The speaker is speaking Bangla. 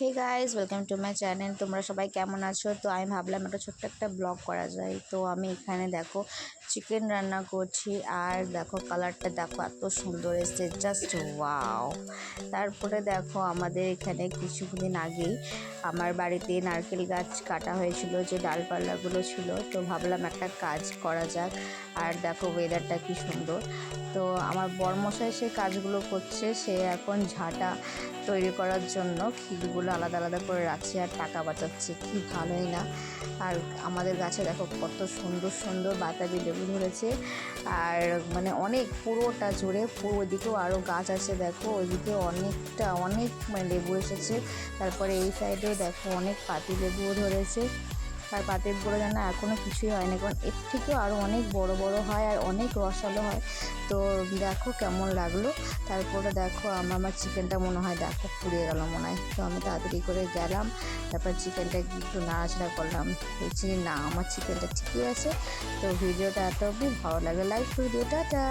Hey guys, welcome to my channel. তোমরা সবাই কেমন আছো? তো আমি ভাবলাম একটা ছোট্ট একটা ব্লগ করা যায়। তো আমি এখানে দেখো চিকেন রান্না করছি, আর দেখো কালারটা দেখো এত সুন্দর এসছে, জাস্ট ওয়াও। তারপরে দেখো আমাদের এখানে কিছুদিন আগেই আমার বাড়িতে নারকেল গাছ কাটা হয়েছিল, যে ডালপালাগুলো ছিল। তো ভাবলাম একটা কাজ করা যাক। আর দেখো ওয়েদারটা কি সুন্দর। তো আমার বরমশাই সে কাজগুলো করছে, সে এখন ঝাঁটা তৈরি করার জন্য খিলগুলো আলাদা আলাদা করে রাখছে আর টাকা বাঁচাচ্ছে। কি ভালোই না। আর আমাদের গাছে দেখো কত সুন্দর সুন্দর বাতাবি লেবু ধরেছে, আর মানে অনেক পুরোটা জুড়ে, পুরো দিকেও আরও গাছ আছে। দেখো ওইদিকে অনেক মানে লেবু এসেছে। তারপরে এই সাইডেও দেখো অনেক পাতি লেবুও ধরেছে। আর পাতিগুলো যেন এখনও কিছুই হয়নি, কারণ এর থেকেও আরও অনেক বড় বড় হয় আর অনেক রসালো হয়। তো দেখো কেমন লাগলো। তারপরে দেখো আমার চিকেনটা মনে হয় দেখো পুড়িয়ে গেল মনে হয়। তো আমি তাড়াতাড়ি করে গেলাম, তারপর চিকেনটা একটু নাড়াচাড়া করলাম, দেখছি না আমার চিকেনটা ঠিকই আছে। তো ভিডিওটা এত অবধি, ভালো লাগে লাইক করে দিও, টাটা।